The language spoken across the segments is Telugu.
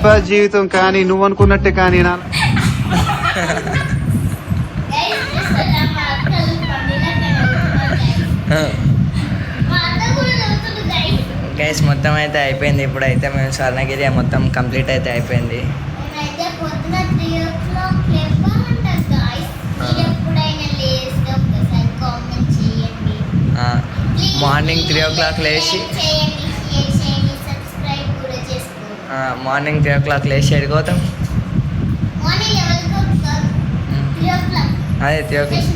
పాస్ జీవితం కానీ నువ్వు అనుకున్నట్టే కానీ నా గైస్ మొత్తం అయితే అయిపోయింది. ఇప్పుడైతే మేము స్వర్ణగిరి మొత్తం కంప్లీట్ అయితే అయిపోయింది. మార్నింగ్ 3 o'clock లేచి మార్నింగ్ 3 o'clock లేచి ఎడిపోతాం. అదే 3 o'clock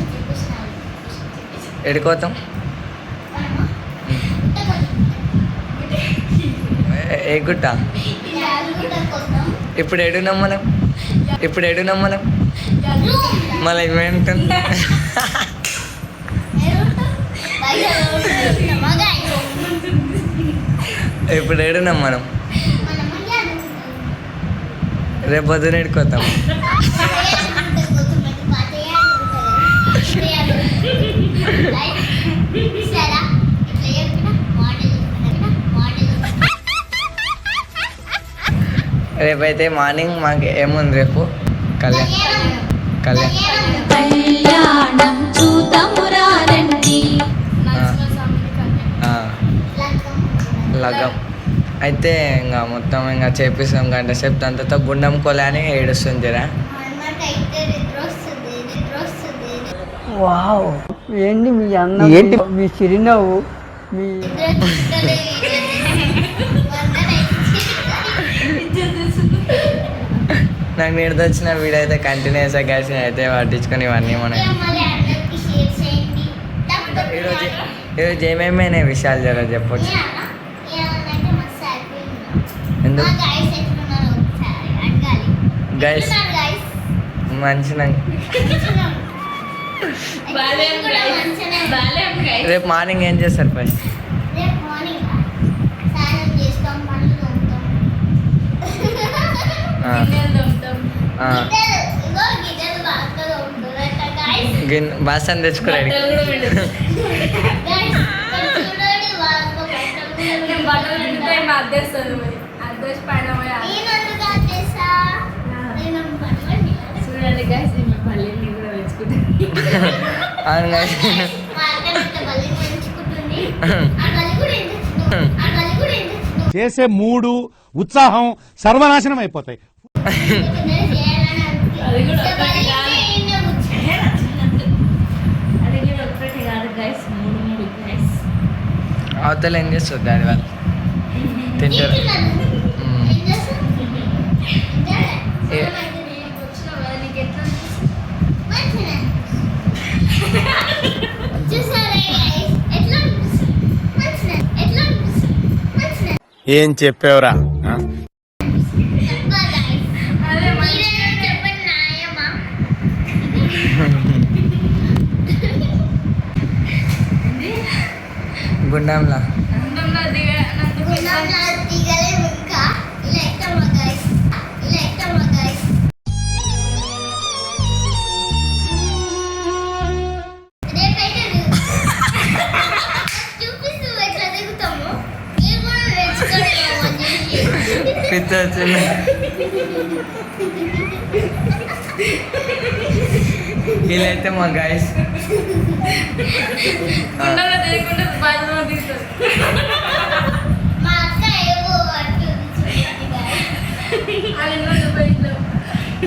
ఎడిపోతాం. ఏ గుట్ట ఇప్పుడు ఎడున్నాం మనం మళ్ళీ ఏమేంటుంది ఇప్పుడు ఏడున్నాం మనం రేపు పొద్దున ఎడుకోతాం. రేపైతే మార్నింగ్ మాకు ఏముంది రేపు కళ్యాణం లగ్గం అయితే ఇంకా మొత్తం ఇంకా చేపిస్తాం. గంట సేపు దాంతో గుండం కొలే అని ఏడుస్తుంది జరా. వావ్ ఏంటి మీ అన్న ఏంటి మీ చిరునవ్వు మీ నాకు నిద్ర వచ్చిన వీడియో అయితే కంటిన్యూస్గా కలిసి అయితే పట్టించుకొని ఇవన్నీ మనం ఈరోజు ఏమేమైనా విషయాలు జర చెప్పొచ్చు. ఎందుకు గైస్ మంచిగా రేపు మార్నింగ్ ఏం చేస్తారు ఫస్ట్? బాసన్ తెచ్చుకోరాడు. చేసే మూడు ఉత్సాహం సర్వనాశనం అయిపోతాయి. అవతల ఏం చేస్తుంది దాని వాళ్ళు తింటారు. ఏం చెప్పావురా? గుండంలా పిచ్చ వీళ్ళైతే మా గాయస్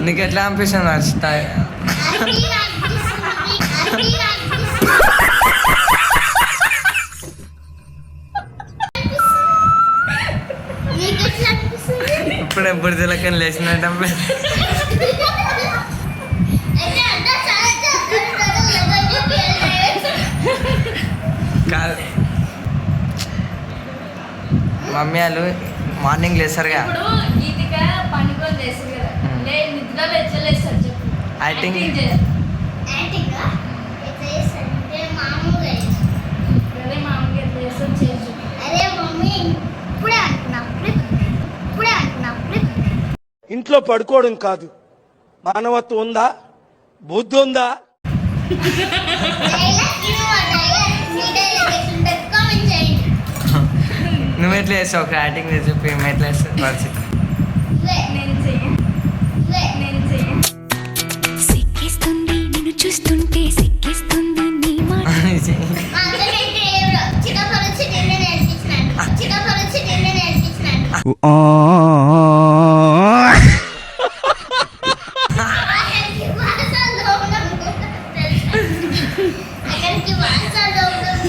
నీకు ఎట్లా అనిపిస్తుంది నచ్చుతా? ఇప్పుడు ఎప్పుడు తిలకని లేచినట్టు కాదు. మమ్మీ వాళ్ళు మార్నింగ్ లేస్తారుగా. యాక్టింగ్ ఇంట్లో పడుకోవడం కాదు, మానవత్వం ఉందా, బుద్ధి ఉందా? నువ్వు ఎట్లా వేస్తావు? ఒక యాక్టింగ్ చెప్పి మేము ఎట్లా వేస్తావు?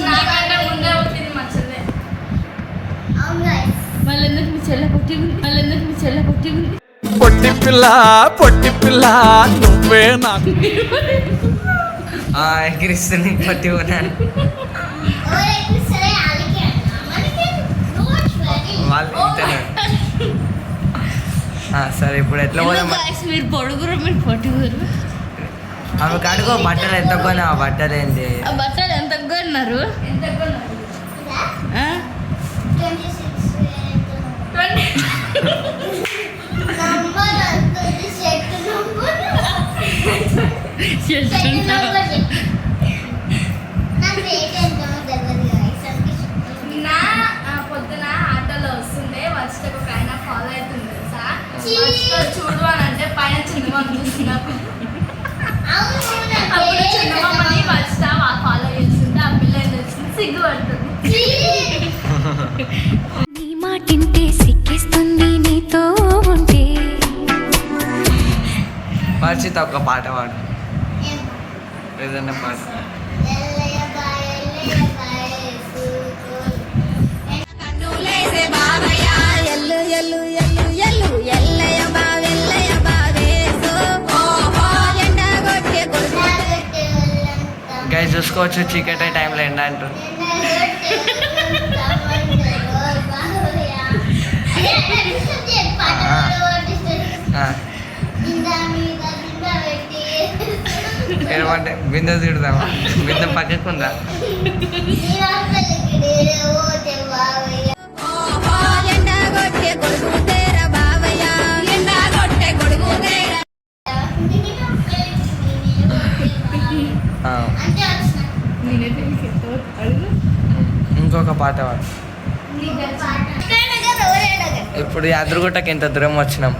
నాకంటే ముందే వచ్చింది మచ్చదే. వాళ్ళెందుకు మీ చెల్లె పొట్టి ఉంది? వాళ్ళెందుకు మీ చెల్లె పొట్టి ఉంది? పొట్టి పిల్ల నువ్వే నాకు ఎగిరిస్తుంది పట్టి ఉన్నాను వాళ్ళు ఇంతనే. సరే ఇప్పుడు ఎట్లా పోదాం? మీరు పొడుగురు, మీరు పొట్టుగురు. ఆమె కడుగో బట్టలు ఎత్తకొని ఆ బట్టలు ఏంటి ఆ బట్టలు ఎంత కొన్నారు? పొద్దున ఆటోలో వస్తుండే వచ్చే ఒక ఆయన ఫాలో అవుతుంది తెలుసా? చూడు అని అంటే పైన చిన్నమామ చూస్తున్నప్పుడు అప్పుడు చిన్నమామని వచ్చా ఫాలో చేస్తుంటే ఆ పిల్ల ఏం తెలిసింది సిగ్గుపడుతుంది. నీ మాటింటే సిక్కిస్తుంది నీతో ఉంటే. పరిచిత ఒక పాట పాడు ఏదన్నా పాట. గైస్ చూసుకోవచ్చు చీకటి టైంలో ఎండ అంటారు. ఏమంటే బిందె తిడదామా? బిందె పక్కకుందా? ఇంకొక పాట పాడు. ఇప్పుడు యాదగిరిగుట్టకి ఎంత దూరం వచ్చినాం.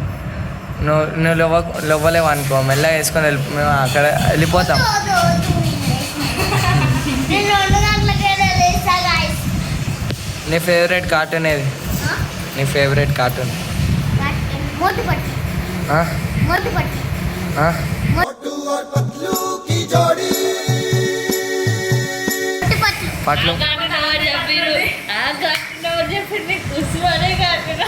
నువ్వు లవ్వలేవు అనుకో, మెల్లగా వేసుకొని మేము అక్కడ వెళ్ళిపోతాం. నీ ఫేవరెట్ కార్టూన్ ఏది? నీ ఫేవరెట్ కార్టూన్? పట్లు చెప్పింది కుసుమనే కాకుండా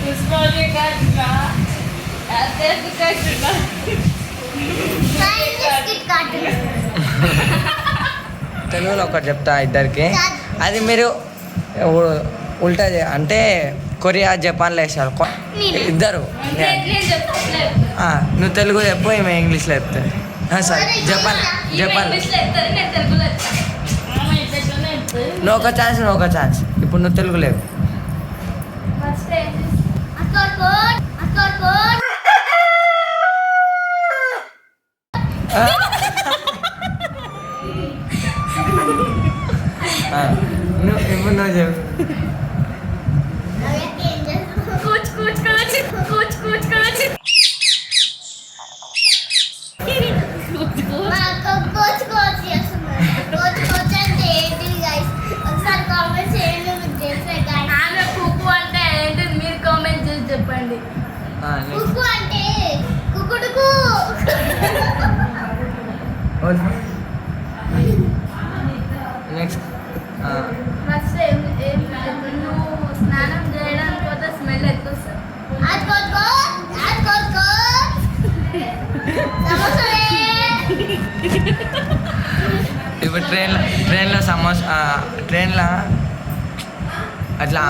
కుసుమనే కాకుండా తెలుగులో ఒకటి చెప్తా ఇద్దరికి. అది మీరు ఉల్టా అంటే కొరియా జపాన్లో వేసారు ఇద్దరు. నువ్వు తెలుగు చెప్పు, ఈమె ఇంగ్లీష్లో చెప్తుంది. సరే జపాన్ నువ్వు ఒక ఛాన్స్ ఇప్పుడు నువ్వు తెలుగు లేవు. ఇప్పుడు నువ్వు చెప్పు. చెప్పండి. నెక్స్ట్ ఫస్ట్ నువ్వు స్నానం చేయడానికి పోతే స్మెల్ ఎక్కువ వస్తుంది. ఇప్పుడు ట్రైన్లో సమోసా ట్రైన్లో అట్లా